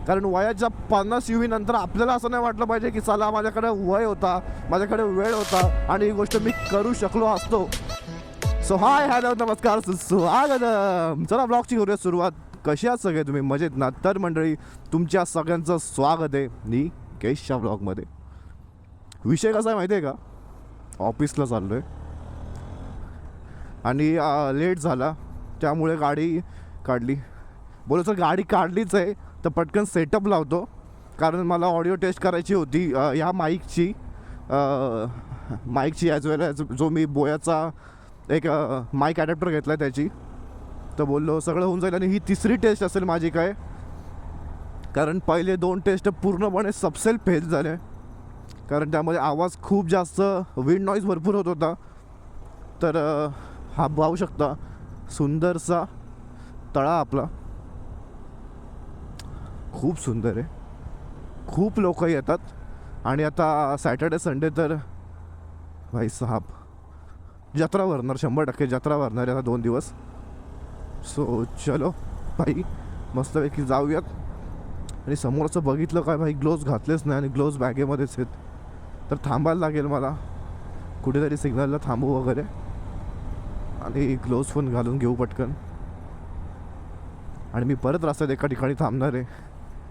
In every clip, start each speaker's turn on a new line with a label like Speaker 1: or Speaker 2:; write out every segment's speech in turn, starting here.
Speaker 1: कारण वयाच्या 50 UV नंतर आपल्याला असं नाही वाटलं पाहिजे की चला माझ्याकडे वय होता, माझ्याकडे वेळ होता आणि ही गोष्ट मी करू शकलो असतो. सो हाय हॅलो नमस्कार स्वागतम. चला ब्लॉगची करूया सुरुवात. कशी आहात सगळे तुम्ही? मजेत ना? तर मंडळी तुमच्या सगळ्यांचं स्वागत आहे मी केशच्या ब्लॉगमध्ये. विषय कसा आहे माहिती आहे का? ऑफिसला चाललो आहे आणि लेट झाला त्यामुळे गाडी काढली. बोलू तर गाडी काढलीच आहे तर पटकन सेटअप लावतो कारण मला ऑडिओ टेस्ट करायची होती ह्या माईकची ॲज वेल ॲज जो मी बोयाचा एक माईक ॲडॅप्टर घेतला आहे त्याची. तर बोललो सगळं होऊन जाईल आणि ही तिसरी टेस्ट असेल माझी काय, कारण पहिले 2 टेस्ट पूर्णपणे सबसेल फेल झाले कारण त्यामध्ये आवाज खूप जास्त विंड नॉईज भरपूर होत होता. तर हा पाहू शकता सुंदरसा तळा आपला, खूप सुंदर आहे. खूप लोक येतात आणि आता सॅटर्डे संडे तर भाई साहब जत्रा भरणार, 100% जत्रा भरणार आहे आता 2 दिवस. सो चलो भाई मस्तपैकी जाऊयात. आणि समोरचं बघितलं काय भाई, ग्लोव्ज घातलेच नाही आणि ग्लोव्ज बॅगेमध्येच आहेत. तर थांबायला लागेल मला कुठेतरी सिग्नलला थांबू वगैरे आणि ग्लोव्ज पण घालून घेऊ पटकन. आणि मी परत रस्त्यात एका ठिकाणी थांबणार आहे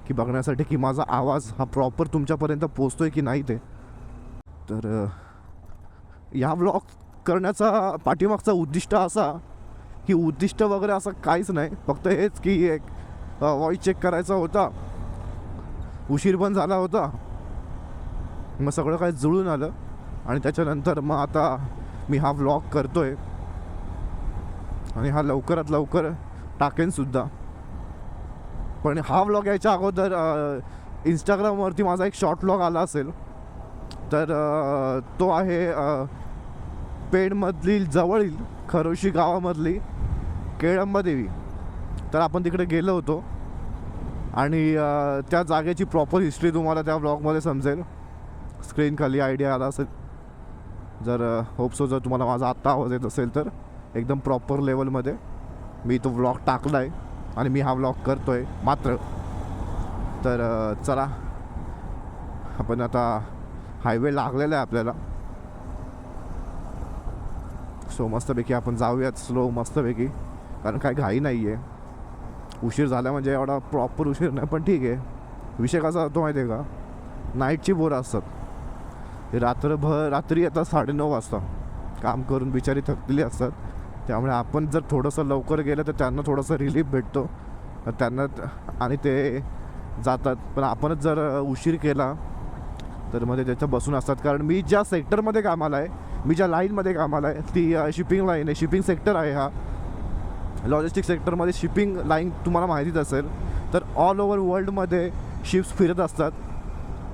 Speaker 1: की बघण्यासाठी की माझा आवाज हा प्रॉपर तुमच्यापर्यंत पोचतो आहे की नाही ते. तर या व्लॉग करण्याचा पाठीमागचा उद्दिष्ट असा की उद्दिष्ट वगैरे असं काहीच नाही, फक्त हेच की एक वॉइस चेक करायचा होता, उशीर पण झाला होता, मग सगळं काय जुळून आलं आणि त्याच्यानंतर मग आता मी हा व्लॉग करतो आहे आणि हा लवकरात लवकर टाकेनसुद्धा. पण हा व्लॉग यायच्या अगोदर इंस्टाग्रामवरती माझा एक शॉर्ट व्लॉग आला असेल तर तो आहे पेणमधील जवळील खरोशी गावामधली केळंबा देवी. तर आपण तिकडे गेलो होतो आणि त्या जागेची प्रॉपर हिस्ट्री तुम्हाला त्या व्लॉगमध्ये समजेल. स्क्रीन खाली आयडिया आला असेल जर होपसो, जर तुम्हाला माझा आत्ता आवाज येत असेल तर एकदम प्रॉपर लेवलमध्ये मी तो व्लॉग टाकला आहे आणि मी हा व्लॉग करतो आहे मात्र. तर चला आपण आता हायवे लागलेला आहे आपल्याला. सो मस्तपैकी आपण जाऊयात स्लो मस्तपैकी, कारण काय घाई नाही आहे. उशीर झाला म्हणजे एवढा प्रॉपर उशीर नाही पण ठीक आहे. विषय कसा होतो माहिती आहे का, नाईटची बोरं असतात ते रात्री येतात 9:30 वाजता, काम करून बिचारी थकलेली असतात. त्यामुळे आपण जर थोडंसं लवकर गेलं तर त्यांना थोडंसं रिलीफ भेटतो त्यांना आणि ते जातात. पण आपणच जर उशीर केला तर मध्ये त्याच्या बसून असतात. कारण मी ज्या सेक्टरमध्ये कामाला आहे, मी ज्या लाईनमध्ये कामाला आहे ती शिपिंग लाईन आहे, शिपिंग सेक्टर आहे. हा लॉजिस्टिक सेक्टरमध्ये शिपिंग लाईन तुम्हाला माहितीच असेल. तर ऑल ओव्हर वर्ल्डमध्ये शिप्स फिरत असतात,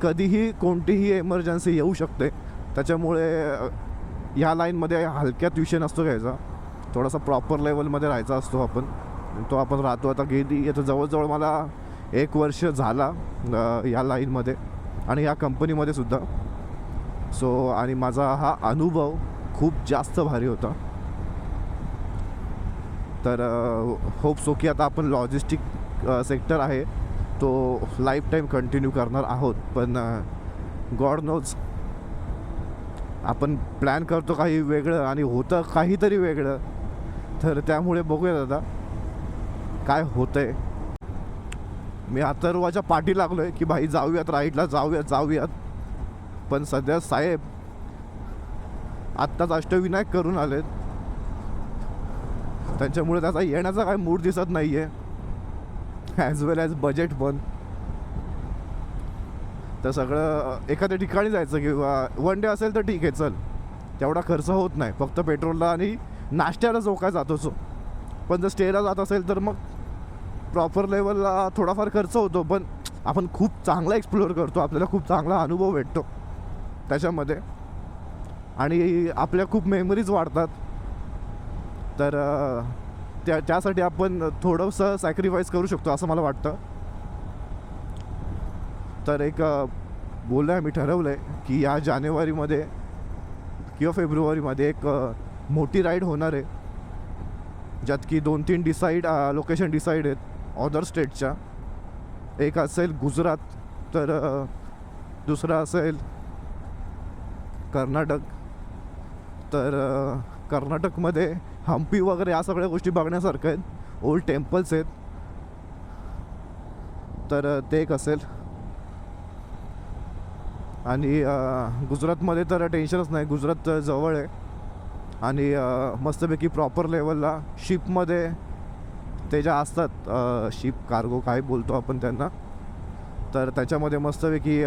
Speaker 1: कधीही कोणतीही एमर्जन्सी येऊ शकते. त्याच्यामुळे ह्या लाईनमध्ये हलक्यात विषय नसतो घ्यायचा, थोडासा प्रॉपर लेवलमध्ये राहायचा असतो आपण. तो आपण राहतो. आता गेली आता जवळजवळ मला 1 वर्ष झाला या लाईनमध्ये आणि या कंपनीमध्ये सुद्धा. सो आणि माझा हा अनुभव खूप जास्त भारी होता. तर होप सो की आता आपण लॉजिस्टिक सेक्टर आहे तो लाईफ टाईम कंटिन्यू करणार आहोत. पण गॉड नोज आपण प्लॅन करतो काही वेगळं आणि होतं काहीतरी वेगळं. तर त्यामुळे बघूयात आता काय होतं आहे. मी अथर्वाच्या पाठी लागलो आहे की भाई जाऊयात राईडला, जाऊयात. पण सध्या साहेब आत्ताच अष्टविनायक करून आलेत, त्यांच्यामुळे त्याचा येण्याचा काय मूड दिसत नाही आहे, ॲज वेल ॲज बजेट पण. तर सगळं एखाद्या ठिकाणी जायचं किंवा वन डे असेल तर ठीक आहे, चल तेवढा खर्च होत नाही, फक्त पेट्रोलला आणि नाश्त्याला जो काय जातो सो. पण जर स्टेला जात असेल तर मग प्रॉपर लेवलला थोडाफार खर्च होतो, पण आपण खूप चांगला एक्सप्लोअर करतो, आपल्याला खूप चांगला अनुभव भेटतो त्याच्यामध्ये आणि आपल्या खूप मेमरीज वाढतात. तर त्यासाठी आपण थोडंसं सॅक्रिफाईस करू शकतो असं मला वाटतं. तर एक बोललो आहे, मी ठरवलं आहे की या जानेवारीमध्ये किंवा फेब्रुवारीमध्ये एक मोठी राईड होणार आहे, ज्यात की 2-3 लोकेशन डिसाईड आहेत अदर स्टेटच्या. एक असेल गुजरात, तर दुसरा असेल कर्नाटक. तर कर्नाटकमध्ये हम्पी वगैरे या सगळ्या गोष्टी बघण्यासारख्या आहेत, ओल्ड टेम्पल्स आहेत. तर ते एक असेल. आणि गुजरातमध्ये तर टेन्शनच नाही, गुजरात जवळ आहे. आणि मस्तपैकी प्रॉपर लेवलला शिपमध्ये ते ज्या असतात शिप कार्गो काय बोलतो आपण त्यांना, तर त्याच्यामध्ये मस्तपैकी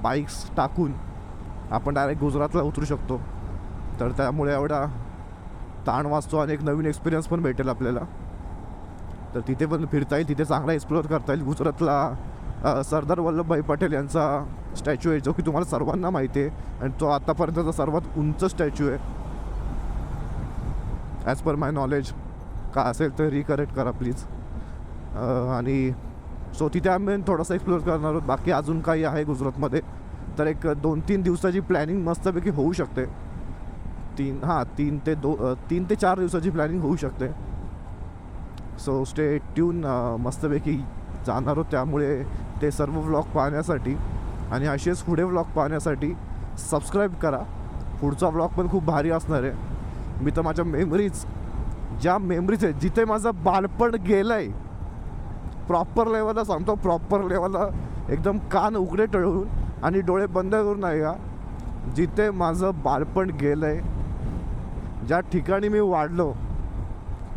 Speaker 1: बाईक्स टाकून आपण डायरेक्ट गुजरातला उतरू शकतो. तर त्यामुळे एवढा ताण वाचतो आणि एक नवीन एक्सपिरियन्स पण भेटेल आपल्याला. तर तिथे पण फिरता येईल, तिथे चांगला एक्सप्लोअर करता येईल. गुजरातला सरदार वल्लभभाई पटेल यांचा स्टॅच्यू आहे, जो की तुम्हाला सर्वांना माहिती आहे आणि तो आतापर्यंतचा सर्वात उंच स्टॅच्यू आहे ॲज पर माय नॉलेज. का असेल तर रिकरेक्ट करा प्लीज. आणि सो तिथे आम्ही थोडासा एक्सप्लोअर करणार आहोत. बाकी अजून काही आहे गुजरातमध्ये, तर एक 2-3 दिवसाची प्लॅनिंग मस्तपैकी होऊ शकते. 3 ते 4 दिवसाची प्लॅनिंग होऊ शकते. So stay tune. मस्तपैकी जाणार आहोत, त्यामुळे ते सर्व व्लॉग पाहण्यासाठी आणि असेच पुढे व्लॉग पाहण्यासाठी सबस्क्राईब करा. पुढचा व्लॉग पण खूप भारी असणार आहे. मी तर माझ्या ज्या मेमरीज आहेत, जिथे माझं बालपण गेलं आहे, प्रॉपर लेवलला सांगतो, प्रॉपर लेवलला एकदम कान उघडे टळून आणि डोळे बंद करून नाही का, जिथे माझं बालपण गेलं आहे, ज्या ठिकाणी मी वाढलो,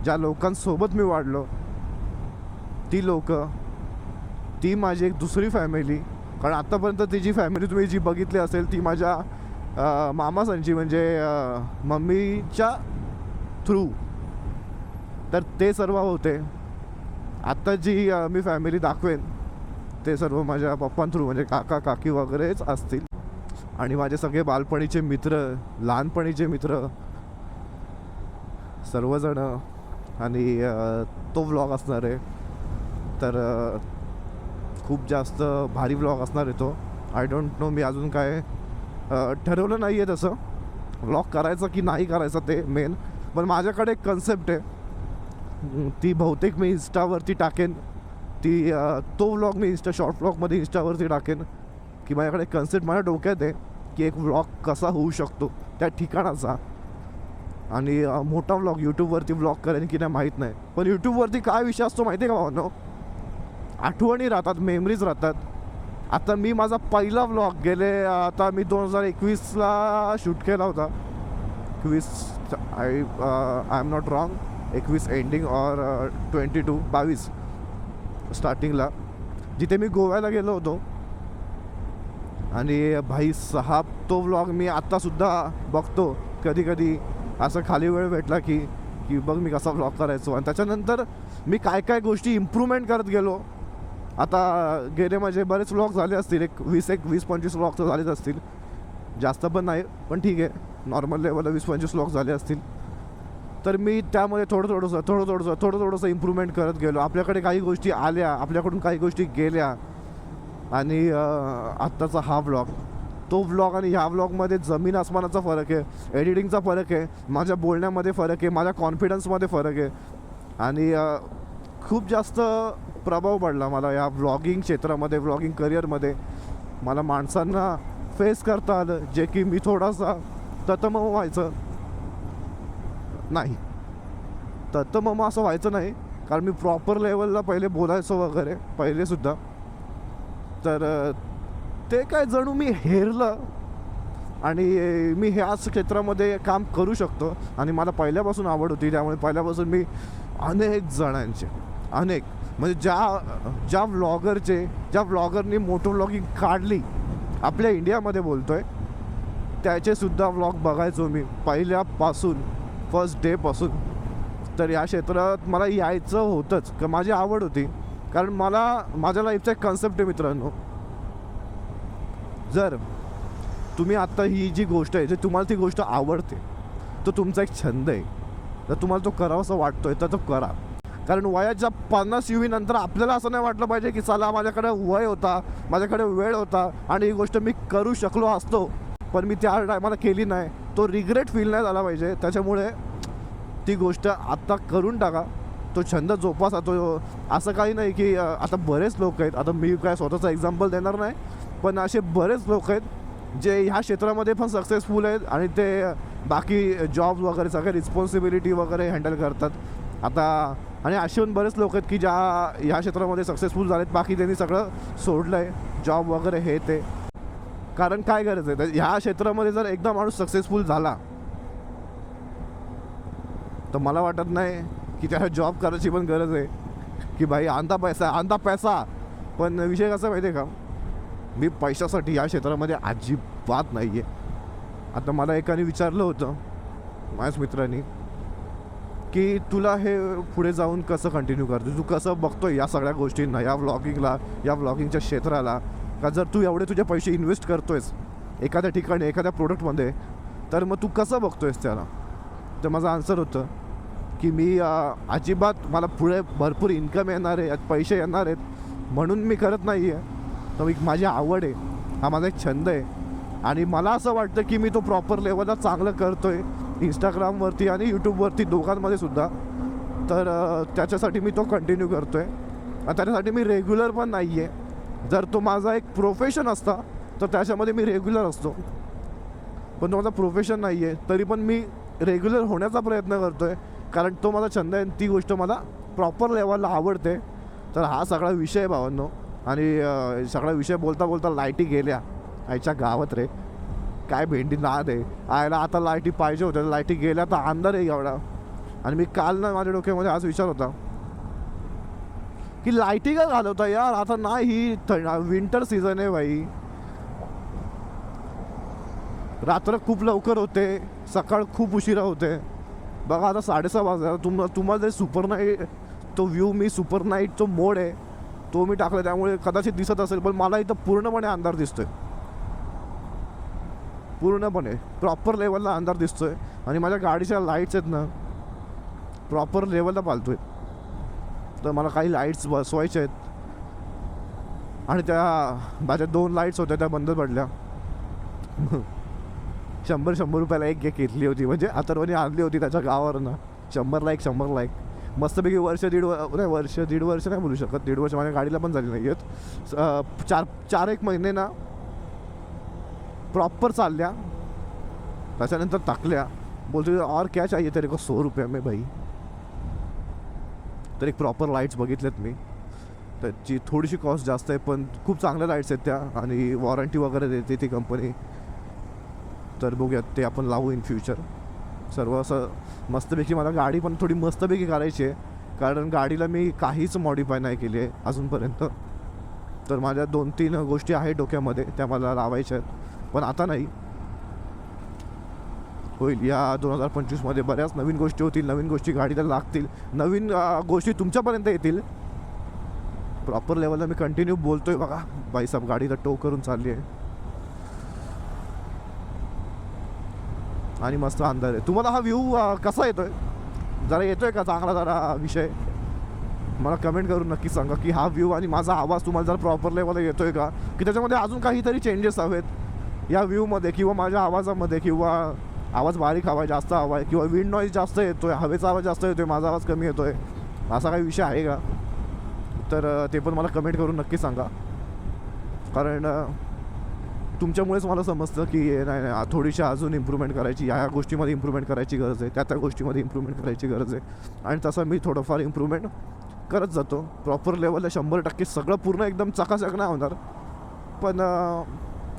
Speaker 1: ज्या लोकांसोबत मी वाढलो, ती लोकं, ती माझी एक दुसरी फॅमिली. कारण आत्तापर्यंत ती जी फॅमिली तुम्ही जी बघितली असेल ती माझ्या मामासांची, म्हणजे मम्मीच्या थ्रू. तर ते सर्व होते. आत्ता जी मी फॅमिली दाखवेन ते सर्व माझ्या पप्पांथ्रू, म्हणजे काका काकी वगैरेच असतील. आणि माझे सगळे बालपणीचे मित्र, लहानपणीचे मित्र सर्वजण. आणि तो व्लॉग असणार आहे. तर खूप जास्त भारी व्लॉग असणार आहे तो. आय डोंट नो, मी अजून काय ठरवलं नाही आहे तसं व्लॉग करायचं की नाही करायचं ते मेन. पण माझ्याकडे एक कन्सेप्ट आहे, ती बहुतेक मी इंस्टावरती टाकेन. तो व्लॉग मी शॉर्ट व्लॉगमध्ये इंस्टावरती टाकेन. की माझ्याकडे कन्सेप्ट माझ्या डोक्यात आहे की एक व्लॉग कसा होऊ शकतो त्या ठिकाणाचा. आणि मोठा व्लॉग यूट्यूबवरती व्लॉग करेन की नाही माहीत नाही. पण यूट्यूबवरती काय विषय असतो माहिती आहे का भावनो, आठवणी राहतात, मेमरीज राहतात. आता मी माझा पहिला व्लॉग आता मी 2021ला शूट केला होता. 21 I am not wrong, 21 ending और 22 स्टार्टिंगला, जिथे मी गोव्याला गेलो होतो. आणि भाई साहब, तो व्लॉग मी आत्तासुद्धा बघतो कधी कधी. असं खाली वेळ भेटला की बघ मी कसा व्लॉग करायचो. आणि त्याच्यानंतर मी काय गोष्टी इम्प्रूव्हमेंट करत गेलो. आता गेले माझे बरेच व्लॉग झाले असतील, एक 20-25 व्लॉग तर झालेच असतील, जास्त पण नाही, पण ठीक आहे, नॉर्मल लेवलला 20-25 व्लॉग झाले असतील. तर मी त्यामध्ये थोडंसं इम्प्रूव्हमेंट करत गेलो. आपल्याकडे काही गोष्टी आल्या, आपल्याकडून काही गोष्टी गेल्या. आणि आत्ताचा हा व्लॉग, तो व्लॉग आणि ह्या व्लॉगमध्ये जमीन आसमानाचा फरक आहे. एडिटिंगचा फरक आहे, माझ्या बोलण्यामध्ये फरक आहे, माझ्या कॉन्फिडन्समध्ये फरक आहे. आणि खूप जास्त प्रभाव पडला मला या व्लॉगिंग क्षेत्रामध्ये, व्लॉगिंग करिअरमध्ये. मला माणसांना फेस करता आलं, जे की मी थोडासा ततमम व्हायचं नाही. ततमम असं व्हायचं नाही, कारण मी प्रॉपर लेवलला पहिले बोलायचो वगैरे पहिलेसुद्धा. तर ते काय जणू मी हेरलं आणि मी ह्याच क्षेत्रामध्ये काम करू शकतो. आणि मला पहिल्यापासून आवड होती, त्यामुळे पहिल्यापासून मी अनेक म्हणजे ज्या व्लॉगरनी मोटो व्लॉगिंग काढली आपल्या इंडियामध्ये बोलतोय, त्याचेसुद्धा व्लॉग बघायचो मी पहिल्यापासून, फर्स्ट डेपासून. तर या क्षेत्रात मला यायचं होतंच, का माझी आवड होती. कारण माझ्या लाईफचा एक कन्सेप्ट आहे मित्रांनो, जर तुम्ही आत्ता ही जी गोष्ट आहे, जर तुम्हाला ती गोष्ट आवडते, तो तुमचा एक छंद आहे, तर तुम्हाला तो करावासा वाटतोय तर तो करा. कारण वयाच्या 50 नंतर आपल्याला असं नाही वाटलं पाहिजे की चला माझ्याकडे वय होता, माझ्याकडे वेळ होता आणि ही गोष्ट मी करू शकलो असतो, पण मी त्या टायमाला केली नाही. तो रिग्रेट फील नाही झाला पाहिजे. त्याच्यामुळे ती गोष्ट आत्ता करून टाका. तो छंद जोपासा. तो असं काही नाही की आता बरेच लोक आहेत, आता मी काय स्वतःचं एक्झाम्पल देणार नाही, पण असे बरेच लोक आहेत जे ह्या क्षेत्रामध्ये पण सक्सेसफुल आहेत आणि ते बाकी जॉब वगैरे सगळे रिस्पॉन्सिबिलिटी वगैरे हँडल करतात. आता आणि असे पण बरेच लोक आहेत की ज्या ह्या क्षेत्रामध्ये सक्सेसफुल झालेत, बाकी त्यांनी सगळं सोडलं आहे, जॉब वगैरे हे ते. कारण काय गरज आहे, तर ह्या क्षेत्रामध्ये जर एकदा माणूस सक्सेसफुल झाला तर मला वाटत नाही की त्याला जॉब करायची पण गरज आहे की भाई आंधा पैसा. पण विषय कसा माहिती आहे का, मी पैशासाठी या क्षेत्रामध्ये अजिबात नाही आहे. आता मला एकाने विचारलं होतं, माझ्याच मित्रांनी, की तुला हे पुढे जाऊन कसं कंटिन्यू करतो, तू कसं बघतोय या सगळ्या गोष्टींना, या व्लॉगिंगला, या व्लॉगिंगच्या क्षेत्राला, का जर तू एवढे तुझे पैसे इन्व्हेस्ट करतोयस एखाद्या ठिकाणी एखाद्या प्रोडक्टमध्ये, तर मग तू कसं बघतोयस त्याला. तर माझं आन्सर होतं की मी अजिबात, मला पुढे भरपूर इन्कम येणार आहे, पैसे येणार आहेत म्हणून मी करत नाही आहे. तर माझी आवड आहे, हा माझा एक छंद आहे आणि मला असं वाटतं की मी तो प्रॉपर लेवलला चांगलं करतो आहे इंस्टाग्रामवरती आणि यूट्यूबवरती दोघांमध्ये सुद्धा. तर त्याच्यासाठी मी तो कंटिन्यू करतो आहे आणि त्याच्यासाठी मी रेग्युलर पण नाही आहे. जर तो माझा एक प्रोफेशन असता तर त्याच्यामध्ये मी रेग्युलर असतो, पण तो माझा प्रोफेशन नाही आहे तरी पण मी रेग्युलर होण्याचा प्रयत्न करतो आहे, कारण तो माझा छंद आहे आणि ती गोष्ट मला प्रॉपर लेवलला आवडते. तर हा सगळा विषय आहे भावांनो. आणि सगळा विषय बोलता बोलता लाईटी गेल्या आईच्या गावात रे. काय भेंडी नाद आहे आयला. आता लाईटी पाहिजे होत्या, लाईटी गेल्या तर अंधार आहे एवढा. आणि मी काल ना माझ्या डोक्यामध्ये आज विचार होता की लाईटी का घालवता यार, आता नाही विंटर सीझन आहे भाई. रात्र खूप लवकर होते, सकाळ खूप उशिरा होते. बघा आता 6:30 वाजता तुम्हाला जे सुपर नाईट तो व्ह्यू, मी सुपर नाईट तो मोड आहे तो मी टाकला, त्यामुळे कदाचित दिसत असेल, पण मला इथं पूर्णपणे अंधार दिसतोय, पूर्णपणे प्रॉपर लेवलला अंधार दिसतोय. आणि माझ्या गाडीच्या लाईट्स आहेत ना प्रॉपर लेवलला पालतोय, तर मला काही लाईट्स बसवायच्या आहेत आणि त्या माझ्या 2 लाईट्स होत्या त्या बंद पडल्या. 100 रुपयाला एक घेतली होती, म्हणजे अथर्वने आणली होती त्याच्या गावावरनं. 100 एक मस्तपैकी वर्ष दीड वर्ष नाही बोलू शकत, 1.5 वर्ष माझ्या गाडीला पण झाली नाही आहेत. 4-1 महिने ना प्रॉपर चालल्या, त्याच्यानंतर टाकल्या. बोलतो और क्या चाहिए तेरे को 100 रुपये में भाई. तर एक प्रॉपर लाईट्स बघितल्यात मी, त्याची थोडीशी कॉस्ट जास्त आहे पण खूप चांगल्या लाईट्स आहेत त्या आणि वॉरंटी वगैरे देते ती कंपनी. तर बघूयात ते आपण लावू इन फ्युचर सर्व असं मस्तपैकी. मला गाडी पण थोडी मस्तपैकी करायची आहे, कारण गाडीला मी काहीच मॉडिफाय नाही केली आहे अजूनपर्यंत. तर माझ्या 2-3 गोष्टी आहेत डोक्यामध्ये, त्या मला लावायच्या आहेत, पण आता नाही, होईल. या 2025मध्ये बऱ्याच नवीन गोष्टी होतील, नवीन गोष्टी गाडीला लागतील, नवीन गोष्टी तुमच्यापर्यंत येतील. प्रॉपर लेवलला मी कंटिन्यू बोलतोय. बघा बाईसाहेब गाडीला टो करून चालली आहे आणि मस्त अंधार आहे. तुम्हाला हा व्ह्यू कसा येतोय, जरा येतोय का चांगला जरा विषय, मला कमेंट करून नक्की सांगा की हा व्ह्यू आणि माझा आवाज तुम्हाला जरा प्रॉपर लेवलला येतोय का, की त्याच्यामध्ये अजून काहीतरी चेंजेस हवेत या व्ह्यूमध्ये किंवा माझ्या आवाजामध्ये, किंवा आवाज बारीक हवा आहे, जास्त हवा आहे, किंवा विंड नॉईज जास्त येतोय, हवेचा आवाज जास्त येतोय, माझा आवाज कमी येतोय, असा काही विषय आहे का. तर ते पण मला कमेंट करून नक्की सांगा, कारण तुमच्यामुळेच मला समजतं की नाही थोडीशी अजून इम्प्रूव्हमेंट करायची, या गोष्टीमध्ये इम्प्रूव्हमेंट करायची गरज आहे, त्या गोष्टीमध्ये इम्प्रूव्हमेंट करायची गरज आहे. आणि तसं मी थोडंफार इम्प्रूव्हमेंट करत जातो. प्रॉपर लेवलला 100% सगळं पूर्ण एकदम चकाचक नाही होणार, पण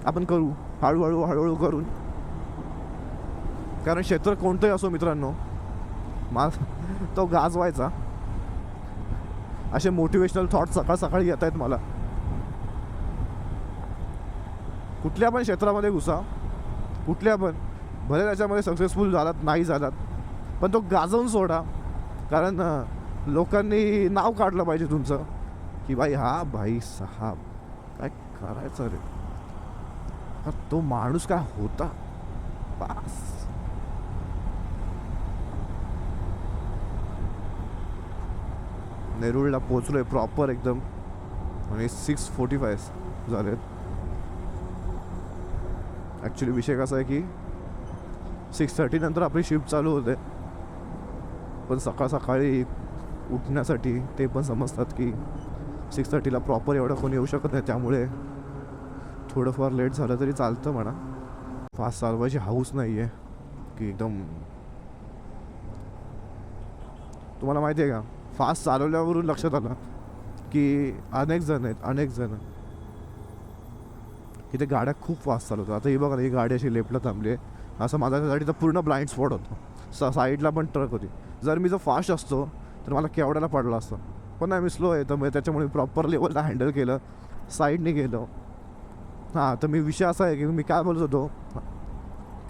Speaker 1: आपण करू हळूहळू करून. कारण क्षेत्र कोणतंही असो मित्रांनो, तो गाजवायचा. असे मोटिवेशनल थॉट सकाळी येत आहेत मला. कुठल्या पण क्षेत्रामध्ये घुसा, कुठल्या पण, भले त्याच्यामध्ये सक्सेसफुल झालात नाही झालात, पण तो गाजवून सोडा. कारण लोकांनी नाव काढलं पाहिजे तुमचं की भाई हा भाई साहेब काय करायचं रे, तो माणूस काय होता. बस नेरूळला पोचलोय प्रॉपर एकदम आणि 6:45 झालेत. ॲक्च्युली विषय कसा आहे की 6:30 नंतर आपली शिफ्ट चालू होते, पण सकाळी उठण्यासाठी ते पण समजतात की 6:30ला प्रॉपर एवढं कोणी येऊ शकत नाही, त्यामुळे थोडंफार लेट झालं तरी चालतं म्हणा. फास्ट चालवायची हाऊस नाही आहे की एकदम. तुम्हाला माहिती आहे का, फास्ट चालवल्यावरून लक्षात आलं की अनेक जण इथे गाड्या खूप फास्ट चालवतात. आता ही बघा ना, ही गाडी अशी लेफ्टला थांबली आहे, असं माझ्या गाडीचा पूर्ण ब्लाइंड स्पॉट होतो. साईडला पण ट्रक होती. जर मी फास्ट असतो तर मला केवढ्याला पडलं असतं, पण नाही, मी स्लो आहे तर मग त्याच्यामुळे प्रॉपर लेवलला हँडल केलं, साईडने गेलो. हां, तर मी विषय असा आहे की मी काय बोलत होतो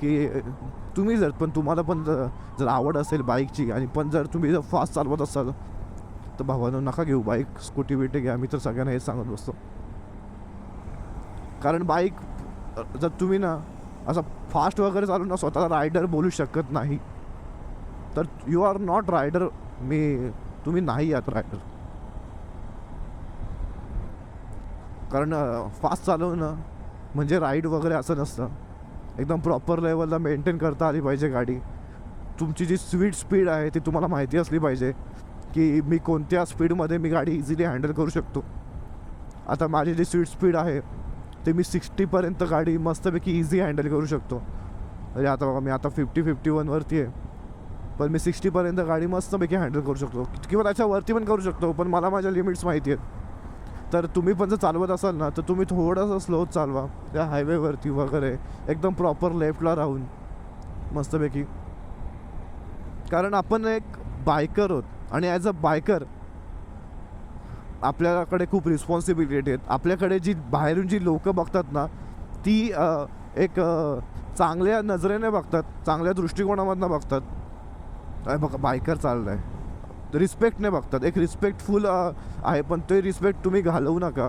Speaker 1: की तुम्ही तुम्हाला पण जर आवड असेल बाईकची, आणि पण जर तुम्ही फास्ट चालवत असाल तर भावानो नका घेऊ बाईक, स्कूटी बिटी घ्या. मी तर सगळ्यांना हेच सांगत बसतो. कारण बाईक जर तुम्ही ना असं फास्ट वगैरे चालून ना स्वतःला रायडर बोलू शकत नाही, तर यू आर नॉट रायडर. तुम्ही नाही आहात रायडर. कारण फास्ट चालवणं म्हणजे राईड वगैरे असं नसतं. एकदम प्रॉपर लेवलला मेंटेन करता आली पाहिजे गाडी. तुमची जी स्पीड आहे ती तुम्हाला माहिती असली पाहिजे की मी कोणत्या स्पीडमध्ये मी गाडी इझिली हँडल करू शकतो. आता माझी जी स्पीड आहे ते मी 60पर्यंत गाडी मस्तपैकी इझी हँडल करू शकतो. म्हणजे आता बघा, मी आता 51वरती आहे, पण मी 60पर्यंत गाडी मस्तपैकी हँडल करू शकतो, किंवा त्याच्यावरती पण करू शकतो. पण मला माझ्या लिमिट्स माहिती आहेत. तर तुम्ही पण जर चालवत असाल ना तर तुम्ही थोडंसं स्लो चालवा त्या हायवेवरती वगैरे, एकदम प्रॉपर लेफ्टला राहून मस्तपैकी. कारण आपण एक बायकर आहोत, आणि ॲज अ बायकर आपल्याकडे खूप रिस्पॉन्सिबिलिटी आहेत. आपल्याकडे जी बाहेरून जी लोकं बघतात ना, ती एक चांगल्या नजरेने बघतात, चांगल्या दृष्टिकोनामधनं बघतात. बघा, बायकर चाललं आहे, रिस्पेक्टने बघतात, एक रिस्पेक्टफुल आहे. पण ते रिस्पेक्ट तुम्ही घालवू नका,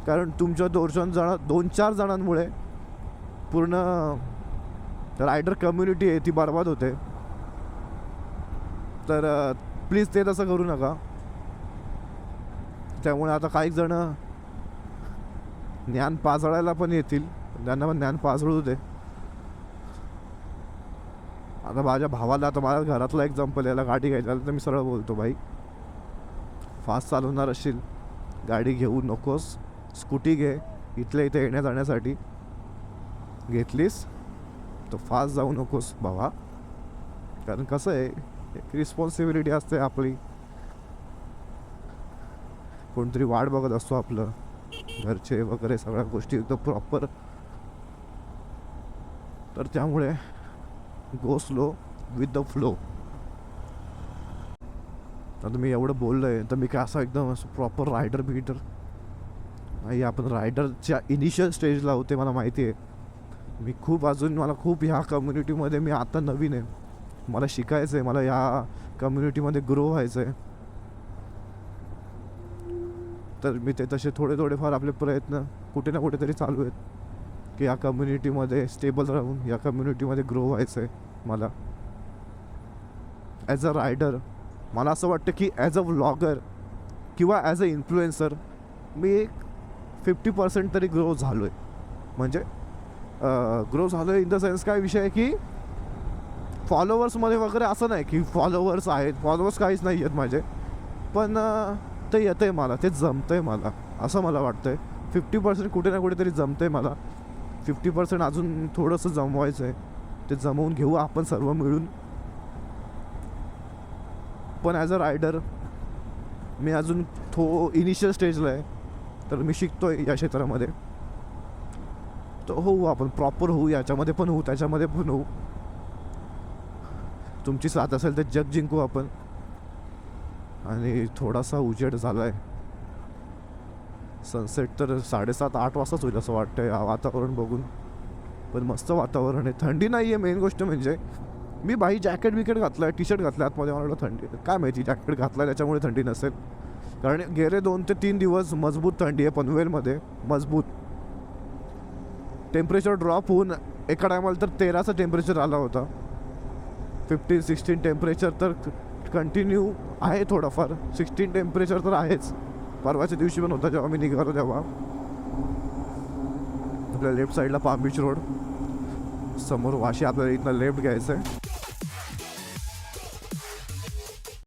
Speaker 1: कारण तुमच्या 2-4 जणांमुळे पूर्ण रायडर कम्युनिटी आहे ती बरबाद होते. तर प्लीज ते तसं करू नका. त्यामुळे आता काही जण ज्ञान पाजळायला पण येतील, त्यांना पण ज्ञान पाजळू दे. आता माझ्या भावाला, आता माझ्या घरातला एक्झाम्पल, याला गाडी घ्यायची तर मी सरळ बोलतो, भाई फास्ट चालवणार असशील गाडी घेऊ नकोस, स्कूटी घे. इथल्या इथे येण्या जाण्यासाठी घेतलीस तर फास्ट जाऊ नकोस भावा. कारण कसं आहे, एक रिस्पॉन्सिबिलिटी असते आपली. कोणतरी वाट बघत असतो आपलं, घरचे वगैरे सगळ्या गोष्टी एकदम प्रॉपर. तर त्यामुळे go slow with the flow. आता मी एवढं बोललो आहे तर मी काय असं एकदम असं प्रॉपर रायडर बिगीटर नाही. आपण रायडरच्या इनिशियल स्टेजला होते, मला माहिती आहे. मी मला खूप ह्या कम्युनिटीमध्ये, मी आता नवीन आहे, मला शिकायचं आहे, मला ह्या कम्युनिटीमध्ये ग्रो व्हायचं आहे. तर मी ते तसे थोडेफार आपले प्रयत्न कुठे ना कुठेतरी चालू आहेत की या कम्युनिटीमध्ये स्टेबल राहून या कम्युनिटीमध्ये ग्रो व्हायचं आहे मला. ॲज अ रायडर मला असं वाटतं की ॲज अ व्लॉगर किंवा ॲज अ इन्फ्लुएन्सर मी एक 50% तरी ग्रो झालो आहे. म्हणजे ग्रो झालो आहे इन द सेन्स, काय विषय आहे की फॉलोवर्समध्ये वगैरे असं नाही की फॉलोवर्स काहीच नाही आहेत माझे, पण ते येतं आहे मला, ते जमतं आहे मला, असं मला वाटतं आहे. 50% कुठे ना कुठेतरी जमतं आहे मला. 50% अजून थोडंसं जमवायचं आहे, ते जमवून घेऊ आपण सर्व मिळून. पण ॲज अ रायडर मी अजून इनिशियल स्टेजला आहे, तर मी शिकतो आहे या क्षेत्रामध्ये. तर होऊ आपण, प्रॉपर होऊ, याच्यामध्ये पण होऊ, त्याच्यामध्ये पण होऊ. तुमची साथ असेल तर जग जिंकू आपण. आणि थोडासा उजेड झाला आहे, सनसेट तर 7:30-8 वाजताच होईल असं वाटतं आहे वातावरण बघून. पण मस्त वातावरण आहे, थंडी नाही आहे. मेन गोष्ट म्हणजे मी बाई जॅकेट घातलं आहे, टी शर्ट घातलं आहे आतमध्ये, मला थंडी काय माहिती, जॅकेट घातलं आहे त्याच्यामुळे थंडी नसेल. कारण गेले 2 ते 3 दिवस मजबूत थंडी आहे पनवेलमध्ये, मजबूत. टेम्परेचर ड्रॉप होऊन एका टायमाला तर 13चं टेम्परेचर आला होता. 15-16 टेम्परेचर तर कंटिन्यू आहे. थोडंफार 16 टेम्परेचर तर आहेच. परवाच्या दिवशी पण होता जेव्हा मी निघालो तेव्हा. आपल्या लेफ्ट साईडला पाम बीच रोड, समोर वाशी, आपल्याला इथनं लेफ्ट घ्यायचं आहे.